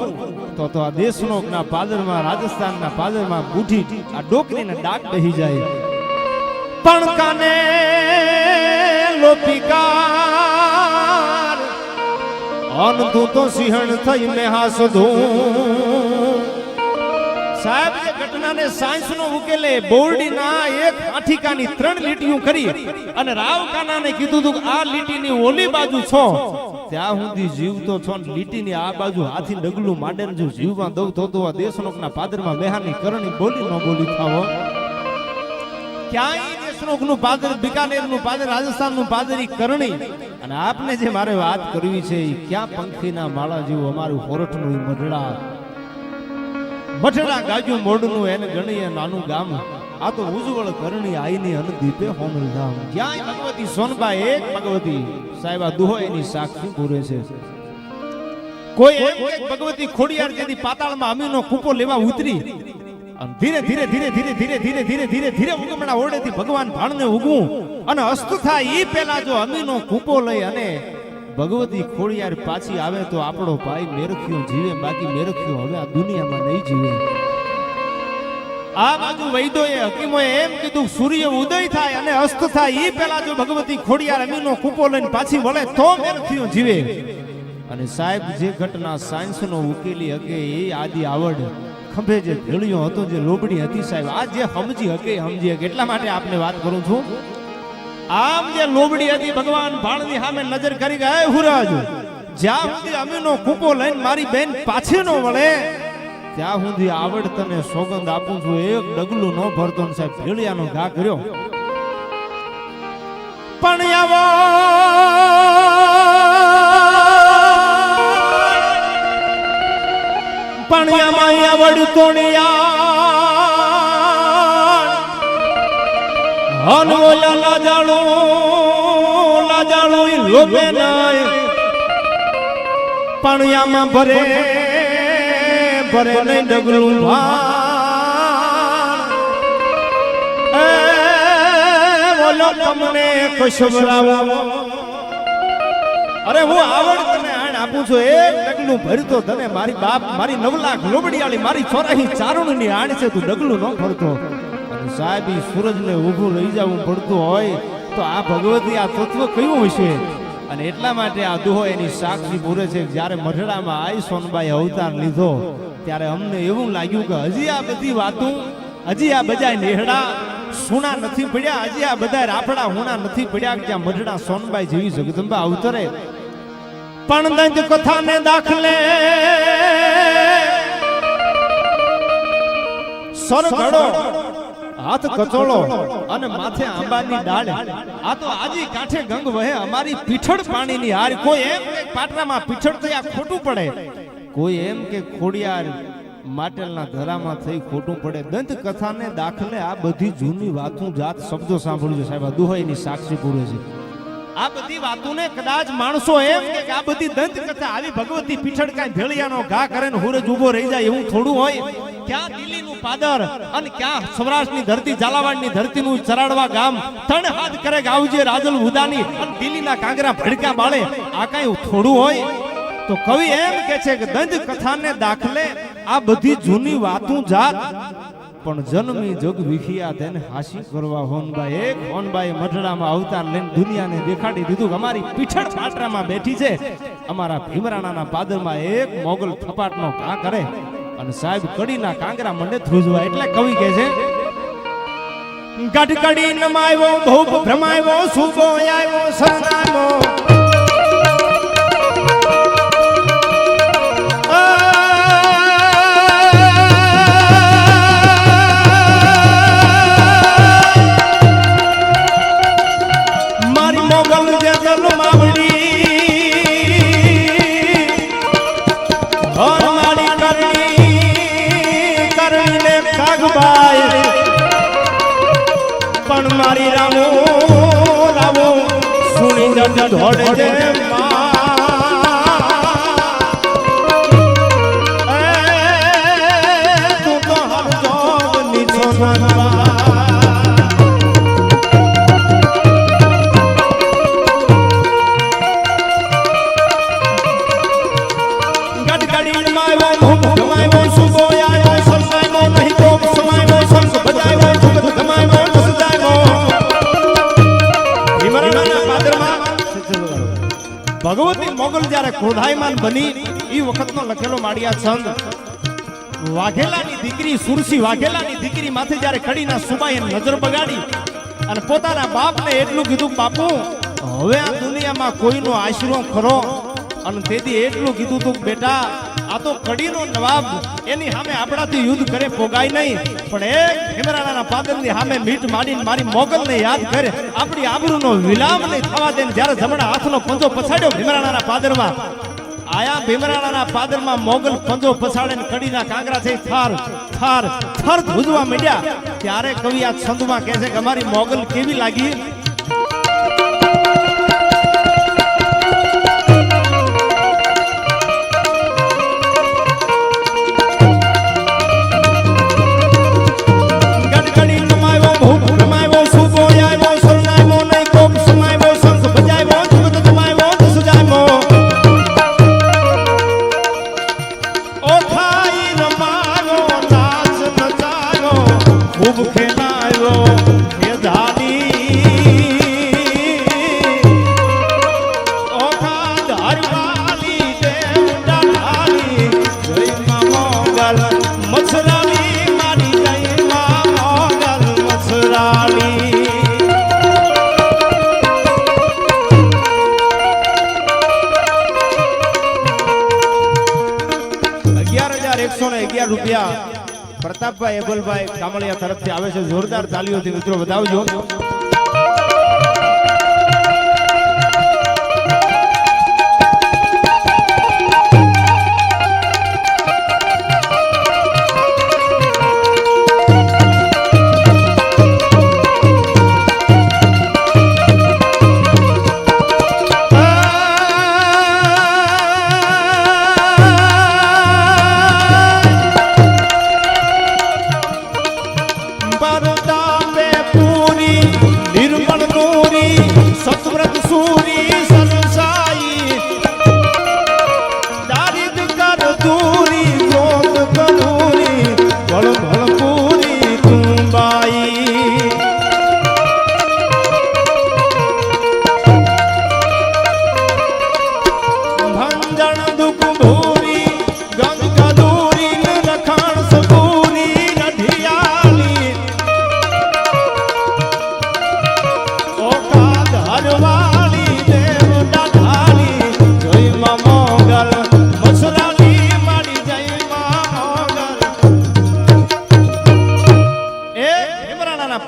[SPEAKER 1] તો આ દેશનો ના પાદરમાં રાજસ્થાનના પાદરમાં બુઠી આ ડોકરીને ડાક બેહી જાય પણ કાને લોપિકાર અન તું તો સિંહણ થઈ મેહા સધું સાહેબ જે ઘટનાને સાયન્સ નો ઉકેલે બોરડીના એક આઠિકાની 3 લીટીઓ કરી અને રાવ કાનાને કીધું તું આ લીટીની ઓલી બાજુ છો ત્યાં સુધી જીવતો છો ને લીટીની આ બાજુ હાથી ડગલું માંડે જો જીવવા દઉં તો આ દેશનોકના પાદરમાં મેહાની કરણી બોલી ન બોલી થાવો ક્યાંય દેશનોકનું પાદર બિકાનેરનું પાદર રાજસ્થાનનું પાદરી કરણી અને આપને જે મારે વાત કરવી છે એ ક્યાં પંખીના માળા જેવું અમારું હોરઠનું મઠડા ગાજુ મોડનું એને ગણીએ નાનું ગામ આ તો ઉજ્જવળ કરણી આઈની અન દીપે હોમલ ધામ ક્યાંય ભગવતી સોનબા એક ભગવતી સાહેબા દુહો એની સાક્ષી પૂરે છે કોઈ એક ભગવતી ખોડિયાર જેથી પાતાળમાં અમીનો કૂપો લેવા ઉતરી અને ધીરે ધીરે ધીરે ધીરે ધીરે ધીરે ધીરે ધીરે ધીરે ઉગમણા ઓરડેથી ભગવાન ભાણને ઉગવું અને અસ્ત થાય ઈ પેલા જો અમીનો કૂપો લઈ અને ભગવતી ખોડિયાર પાછી આવે તો આપણો ભાઈ મેરખ્યો જીવે, બાકી મેરખ્યો હવે આ દુનિયામાં નહીં જીવે. આ બાજુ વૈદોએ હકીમોએ એમ કીધું સૂર્ય ઉદય થાય અને અસ્ત થાય ઈ પેલા જો ભગવતી ખોડિયાર અમીનો કૂપો લઈને પાછી વળે તો મેરખ્યો જીવે. અને સાહેબ જે ઘટના સાયન્સનો ઉકેલી હકે એ આદિ આવડ ખંભે જે ભેળિયો હતો, જે લોબડી હતી સાહેબ, આ જે સમજી હકે સમજી હકે. એટલા માટે આપને વાત કરું છું. આમ જે લોબડી હતી ભગવાન ભાણની સામે નજર કરી ગયા, હુરાજ જ્યાં સુધી અમીનો કૂપો લઈને મારી બેન પાછી નો વળે ત્યાં સુધી આવડ તને સોગંદ આપું છું, એક ડગલું ન ભરતો. ને સાહેબ ભેળિયાનો ઘા કર્યો. પણ આવો પણિયામાં આવડ તોડિયા અનવોલા લાજાળું લોભે નાય પણિયામાં ભરે ભરે નહીં ડગલું બોલો તમને કશબરાવો. અરે હું આવડ તને આણ આપું છું, એક ડગલું ભરતો તને મારી બાપ મારી 9 લાખ લોબડિયાળી મારી ચોરાહી ચારણની આણ છે, તું ડગલું ન ભરતો. અને સાહેબ ઈ સૂરજને ઊભું લઈ જવું પડતું હોય તો આ ભગવતી આ તત્વ કયું હશે? અને એટલા માટે આ દુહો એની સાક્ષી પૂરે છે. જ્યારે મઢડામાં આઈ સોનબાઈ અવતાર લીધો ત્યારે અમને એવું લાગ્યું કે હજી આ બધી વાતો, હજી આ બધા નેહડા સુણા નથી પડ્યા, હજી આ બધા રાફડા હુણા નથી પડ્યા કે જ્યાં મઢડા સોનબાઈ જેવી જગદંબા અવતરે. પણ દંત કથાને દાખલે સર ઘડો હાથ કચોળો અને માથે આંબાની ડાળ, આ તો આજી કાંઠે ગંગ વહે અમારી પીઠળ પાણીની હાર. કોઈ એમ કે પાટરામાં પીઠળ થઈ આ ખોટું પડે, કોઈ એમ કે ખોડિયાર માટેલના ધરામાં થઈ ખોટું પડે. દંત કથાને દાખલે આ બધી જૂની વાતો જાત શબ્દો સાંભળજો સાહેબ, આ દુહાઈની સાક્ષી પૂરે છે. આ બધી વાતોને કદાચ માણસો એમ કે આ બધી દંત કથા આવી ભગવતી પીઠળ કાંઈ ભેળિયાનો ઘા કરે ને હુરજ ઉભો રહી જાય એવું થોડું હોય. ક્યાં દિલ્હીનું પાદર અને ક્યાં સૌરાષ્ટ્રની ધરતી ઝાલાવાડની ધરતીનું ચરાડવા ગામ ત્રણ હાથ કરે ગાવજે રાજલ ઉદાની અને દિલ્હીના કાંગરા ભડકા બાળે, આ કાંઈ થોડું હોય? તો કવિ એમ કે છે કે દંત કથાને દાખલે આ બધી જૂની વાતો જાત પણ જન્મી જગ વિખિયા તેને હાસી કરવા હોનબાઈ. એક હોનબાઈ મઢડામાં અવતાર લઈને દુનિયાને દેખાડી દીધું કે અમારી પીઠળ પાટરામાં બેઠી છે, અમારા ભીમરાણાના પાદરમાં એક મોગલ થપાટનો ઘા કરે અને સાહેબ કડીના કાંગરા મંડે ધ્રુજવા. એટલે કવિ કહે છે ગઢકડી નમાયો ભૂપ ભ્રમાયો સુબો આવ્યો સનામો પણ મારી રામો રામો સુણી જડ ધોડે છે તું તો હર જોગ નીચો ગડગડી માયો ભૂપ ગમાયો સુબો આયો સમસાયો નહીં તો સમાયો સંગ બજાયો જગત ગમાયો ભગવતી મોગલ જ્યારે ક્રોધાયમાન બની એ વખતનો લખેલો માળિયા છંદ. વાઘેલાની દીકરી સુરસી વાઘેલાની દીકરી માથે જ્યારે કડીના સુબાઈએ નજર બગાડી અને પોતાના બાપને એટલું કીધું બાપુ હવે આ દુનિયામાં કોઈનો આશરો ખરો, અને તેથી એટલું કીધું તું બેટા આ તો કડીનો નવાબ એની સામે આપણાથી યુદ્ધ કરે પોગાય નહીં, પણ એક ભીમરાણાના પાદરની સામે મીટ માંડીને મારી મોગલને યાદ કરે, આપણી આબરૂનો વિલામ નહીં થવા દે. જ્યારે જમણા હાથનો પંજો પછાડ્યો ભીમરાણાના પાદરમાં, આયા ભીમરાણાના પાદરમાં મોગલ પંજો પછાડે ને કડીના કાંગરા થઈ થાર થાર થર ધ્રુજવા માંડ્યા. ત્યારે કવિ આ છંદમાં કહે છે કે અમારી મોગલ કેવી લાગી. ગડગડી નમાયો ભૂપ નમાયો સુબો આવ્યો સરનામો નહીં ખૂબ ખેલાયો એ ધારી ઓખા ધારવાલી દેવ ડાળી જય માં મોગલ મસરાલી મારી જય માં મોગલ મસરાલી 1111 રૂપિયા પ્રતાપભાઈ એબલભાઈ કામળિયા તરફથી આવે છે જોરદાર તાલીઓથી મિત્રો વધાવજો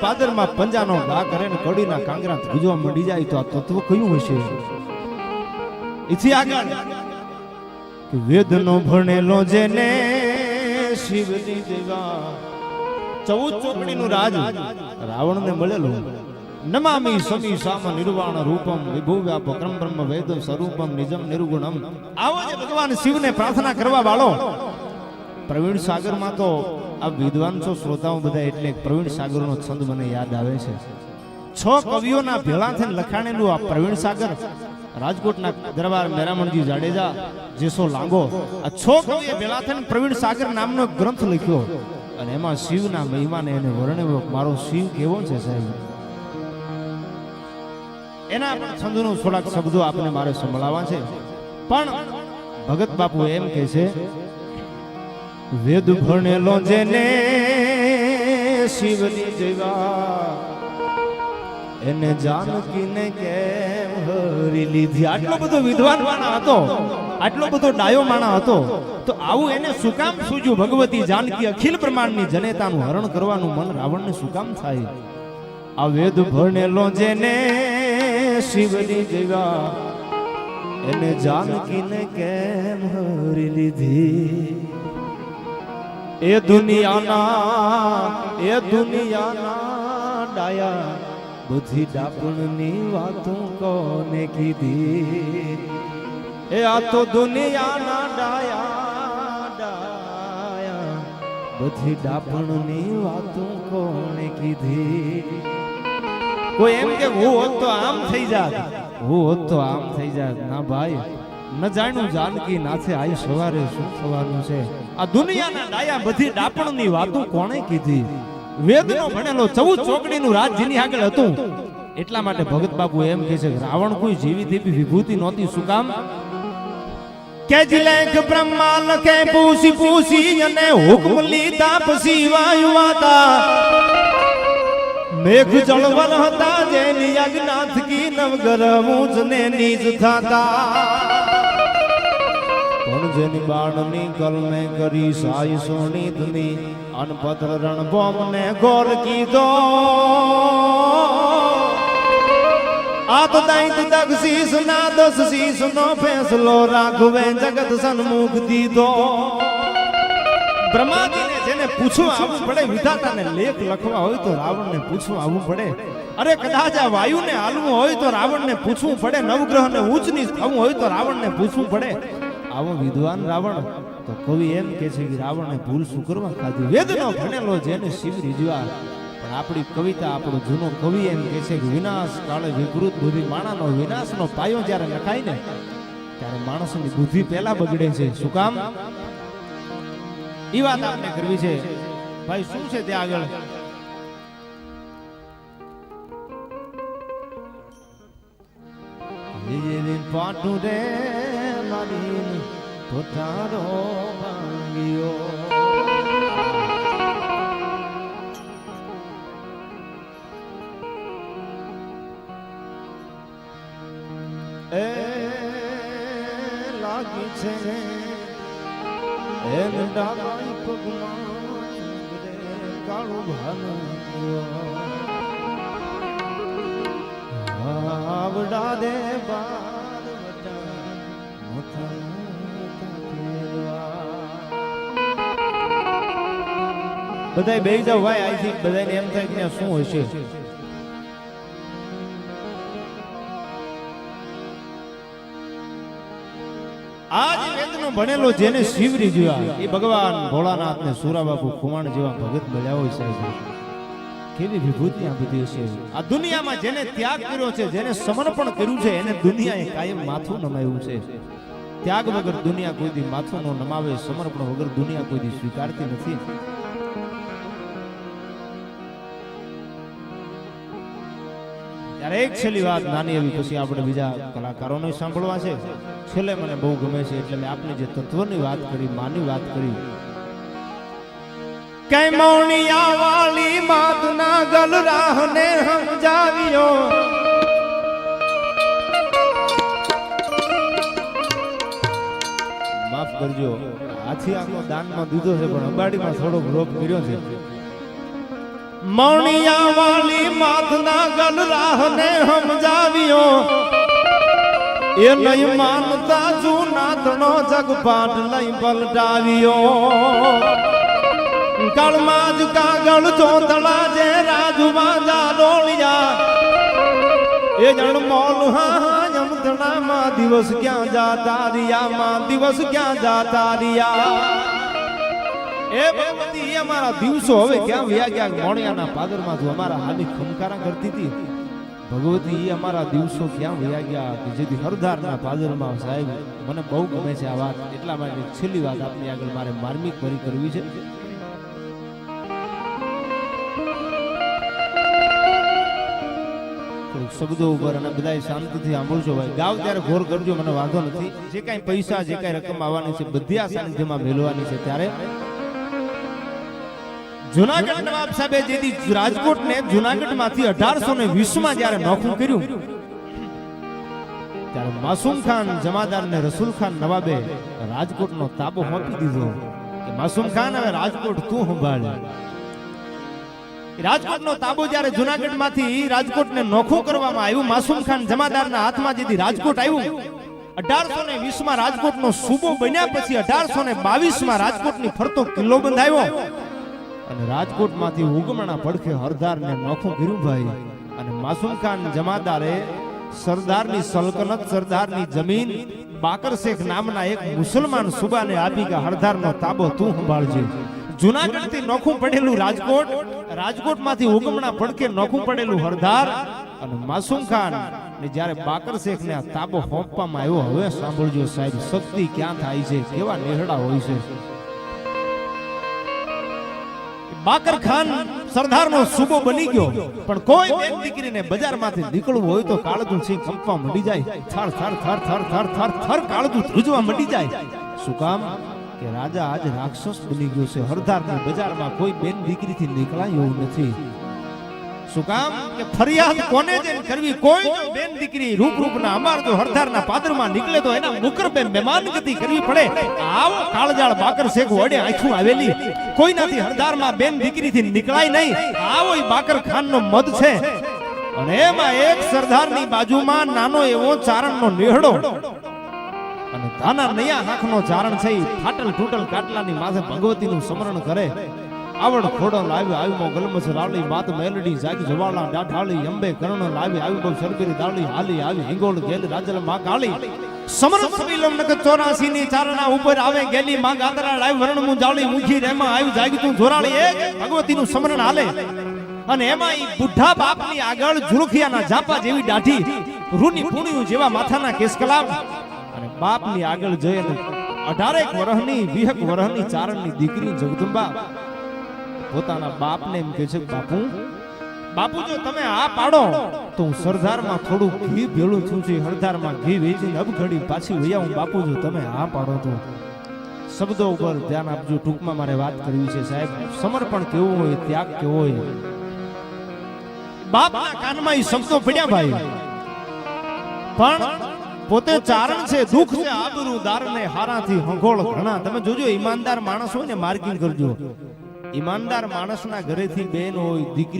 [SPEAKER 1] પાદરમાં પંજાનો ઘા કરે ને કડીના કાંગરા ગુજવા મંડી જાય તો આ તત્વ કયું હશે ઇથી આગળ કે વેદનો ભણેલો જેને શિવની દેવા 14 ચોકડીનું રાજ રાવણને મળેલું નમામી સમી સામ નિર્વાણ રૂપમ વિભુ વ્યાપ ક્રમ બ્રહ્મ વેદ સ્વરૂપમ નિજમ નિર્ગુણમ આવો જે ભગવાન શિવને પ્રાર્થના કરવા વાળો પ્રવીણ સાગરમાં તો આ વિદ્વાન છો શ્રોતાઓ બધા એટલે પ્રવીણ સાગરનો છંદ મને યાદ આવે છે 6 કવિઓના ભેળા થઈને લખાણેલું આ પ્રવીણ સાગર રાજકોટના દરબાર મેરામણજી જાડેજા જેસો લાંગો આ 6 કવિએ ભેળા થઈને પ્રવીણ સાગર નામનો ગ્રંથ લખ્યો અને એમાં શિવના મહિમાને એને વર્ણવ્યો મારો શિવ કેવો છે સાહેબ એના પણ છંદનો થોડાક શબ્દો આપને મારે સંભળાવવા છે પણ ભગત બાપુ એમ કહે છે વેદ ભણેલો જેને શિવની જેવા એને જાનકીને કેમ હરી લીધી આટલો બધો વિદ્વાન માણા હતો આટલો બધો ડાયો માણા હતો તો આવું એને શું કામ સૂજ્યું ભગવતી જાનકી અખિલ બ્રહ્માંડની જનેતાનું હરણ કરવાનું મન રાવણને શું કામ થાય આ વેદ ભણેલો જેને શિવની જેવા એને જાનકીને કેમ હરી લીધી એ દુનિયાના ડાયા બધી ડાપણની વાતો કોને કીધી એ આ તો દુનિયાના ડાયા બધી ડાપણની વાતો કોને કીધી કોઈ એમ કે હું હોત તો આમ થઈ જાત હું હોત તો આમ થઈ જાત ના ભાઈ ન જાણ્યું જાનકી નાથે આઈ સવારે શું થવાનું છે આ દુનિયાના ડાયા બધી ડાપણની વાતો કોણે કીધી વેદનો ભણેલો 14 ચોકડીનું રાજ જેની આગળ હતું એટલા માટે ભગત બાપુ એમ કહે છે રાવણ કોઈ જીવી દેવી વિભૂતિ નહોતી શું કામ કે જલેખ બ્રહ્મા લખે પૂછી પૂછી અને હુકમ લીધા પછી વાયુવાતા મેઘ જળવર હતા જેની યજ્ઞનાથ કી નવગર મૂંઝને નીજ થાતા પણ જેની બાણની કલમે કરી સાઈ સોની ધની અનપત્ર રણભોમ ને ગોલ કીધો આ તો દૈત દક્ષીસ ના 10 શીશ નો ફેસલો રાખવે જગત સન્મુખ દીધો બ્રહ્માજીને જેને પૂછવા આવવું પડે વિધાતાને લેખ લખવા હોય તો રાવણને પૂછવા આવવું પડે અરે કદાચ આ વાયુને હાલવું હોય તો રાવણને પૂછવું પડે નવગ્રહને ઊંચ નીચ થવું હોય તો રાવણને પૂછવું પડે આવો વિદ્વાન રાવણ તો કવિ એમ કહે છે કે રાવણને ભૂલ શું કરવા ખાધી વેદનો ભણેલો જેને શિવ રીજવા પણ આપણી કવિતા આપણો જૂનો કવિ એમ કહે છે કે વિનાશ કાળે વિકૃત બુદ્ધિ માણાનો વિનાશનો પાયો જ્યારે નખાય ને ત્યારે માણસની બુદ્ધિ પહેલા બગડે છે શું કામ ઈ વાત આપણે કરવી છે ભાઈ શું છે ત્યાં આગળ પાટું રે મારી તો તારો ભાંગ્યો એ લાગી છે એમ ડાબાઈ પગમાં કાળું ભાનું આવડા દે બાર વટા બધાય બેહી જાવ ભાઈ આઈ બધાને એમ થાય કે શું હશે આજ વેદનો ભણેલો જેને શિવરી જોયા એ ભગવાન ભોળાનાથ ને સુરાબાપુ ખુમાણ જેવા ભગત મળ્યા હોય સાહેબ કેવી વિભૂતિ આ બધી હશે આ દુનિયામાં જેને ત્યાગ કર્યો છે જેને સમર્પણ કર્યું છે એને દુનિયાએ કાયમ માથું નમાવ્યું છે ત્યાગ વગર દુનિયા કોઈ દી માથું ન નમાવે સમર્પણ વગર દુનિયા કોઈ દી સ્વીકારતી નથી ત્યારે એક છેલ્લી વાત નાની એવી પછી આપણે બીજા કલાકારોને સાંભળવા છે છેલ્લે મને બહુ ગમે છે એટલે મેં આપને જે તત્વની વાત કરી માની વાત કરી કઈ મૌનિયા વાલી માતના ગલરાહને સમજાવ્યો માફ કરજો આથી આખો દાનમાં દીધો છે પણ અંબાડીમાં થોડો રોપ કર્યો છે મૌનિયા વાલી માતના ગલરાહને સમજાવ્યો એ નહીં માનતા જૂનાતનો જગપાટ લઈ પલટાવ્યો કળમાં જ કાગળ ચોતળા જે રાજુવાજા ડોળિયા એ જણ મોલ હા યમતણામાં દિવસ ક્યાં જાતા રિયા માં દિવસ ક્યાં જાતા રિયા એ ભગવતી અમારા દિવસો હવે ક્યાં વ્યા ગયા મોણિયાના પાદરમાં જો અમારા હાલી ખમકારા કરતી હતી ભગવતી અમારા દિવસો ક્યાં વ્યા ગયા કે જેથી હરધારના પાદરમાં સાહેબ મને બહુ ગમે છે આ વાત એટલા માટે છેલ્લી વાત આપની આગળ મારે માર્મિક ભરી કરવી છે શબ્દો ઉપર અને બધા શાંતિથી સાંભળજો ભાઈ ગાવ ત્યારે ઘોર કરજો મને વાંધો નથી જે કાંઈ પૈસા જે કાંઈ રકમ આવવાની છે બધી આ સાનિધ્યમાં મેળવવાની છે ત્યારે જુનાગઢ નવાબ સાહેબે જેથી રાજકોટ ને જુનાગઢ માંથી 1820 માં જ્યારે નોખું કર્યું ત્યારે માસૂમ ખાન જમાદાર ને રસૂલ ખાન નવાબે રાજકોટ નો તાબો સોંપી દીધો કે માસૂમ ખાન હવે રાજકોટ તું સંભાળ રાજકોટ નો તાબો જ્યારે જુનાગઢ માંથી રાજકોટ ને નોખું કરવામાં આવ્યું માસૂમ ખાન જમાદાર ના હાથમાં જેથી રાજકોટ આવ્યું 1820 માં રાજકોટ નો સૂબો બન્યા પછી 1822 માં રાજકોટ ની ફરતો કિલ્લો બંધાયો અને રાજકોટ માંથી ઉગમણા પડખે હરદાર ને નોખું કર્યું ભાઈ અને માસૂમ ખાન જમાદારે સરદારની સલ્તનત સરદારની જમીન બાકર શેખ નામના એક મુસલમાન સુબાને આપી કે હરદાર નો તાબો તું સંભાળજે જુનાગઢ થી નોખું પડેલું રાજકોટ રાજકોટ માંથી ઉગમણા પડખે નોખું પડેલું હરદાર અને માસૂમ ખાન ને જ્યારે બાકર શેખ ને આ તાબો સોંપવામાં આવ્યો હવે સાંભળજો સાહેબ શક્તિ ક્યાં થાય છે કેવા નેહડા હોય છે બાકર ખાન સરદારનો સૂબો બની ગયો પણ કોઈ બેન દીકરીને બજારમાંથી નીકળવું હોય તો કાળજું સિંહ કંપવા મંડી જાય થર થર થર થર થર થર થર કાળજું ધ્રુજવા મંડી જાય શું કામ કે રાજા આજ રાક્ષસ બની ગયો છે હરદારની બજારમાં કોઈ બેન દીકરીથી નીકળાય એવું નથી શું કામ કે ફરિયાદ કોને જેમ કરવી કોઈ જો બેન દીકરી રૂપ રૂપના અમાર જો હરદારના પાદરમાં નીકળે તો એના મુકર બે મહેમાનગતિ કરવી પડે આવો કાળજાળ બાકર શેખ વડે આંખું આવેલી કોઈનાથી હરદારમાં બેન દીકરીથી નીકળાય નહીં આવો ઈ બાકર ખાનનો મદ છે અને એમાં એક સરદારની બાજુમાં નાનો એવો ચારણનો નેહડો અને તાના નયા હાખનો ચારણ છે ફાટલ તૂટલ કાટલાની માથે ભગવતીનું સ્મરણ કરે આવડ ખોડો લાવ્યો આવ્યો ગલમસ રાવલી માત મેલડી જાગી જવાળા ડાઢાળી અંબે કર્ણ લાવી આવી બહુ સરબીરી દાળી હાલી આવી હિંગોળ ગેલ રાજલ માં કાળી સમરણ સબીલમ નક 84 ની ચારણા ઉપર આવે ગેલી માં ગાદરા લાવી વરણ મુ જાળી મુખી રેમાં આવી જાગી તું જોરાળી એક ભગવતીનું સ્મરણ હાલે અને એમાં ઈ બુઢા બાપની આગળ ઝુલખિયાના જાપા જેવી દાઢી રૂની પૂણિયું જેવા માથાના કેસકલામ અને બાપની આગળ જઈ અને 18 વર્ષની 20 વર્ષની ચારણની દીકરી જગદંબા પોતાના બાપને એમ કહે છે બાપુ બાપુ જો તમે આ પાડો તો હું સરદારમાં થોડું ઘી ભેળું થયું છે, હળદારમાં ઘી વેચીને અબઘડી પાછી વૈયા હું. બાપુ જો તમે આ પાડો તો શબ્દો ઉપર ધ્યાન આપજો. ટૂંકમાં મારે વાત કરવી છે સાહેબ. સમર્પણ કેવું હોય, ત્યાગ કેવો હોય. બાપના કાનમાં એ શબ્દો પડ્યા ભાઈ, પણ પોતે ચારણ છે, દુઃખ છે, આબરૂ દારને હારાથી હંગોળ ઘણા. તમે જોજો ઈમાનદાર માણસ હોય ને માર્કિંગ કરજો. ઈમાનદાર માણસના ઘરેથી બેન હોય, દીકરી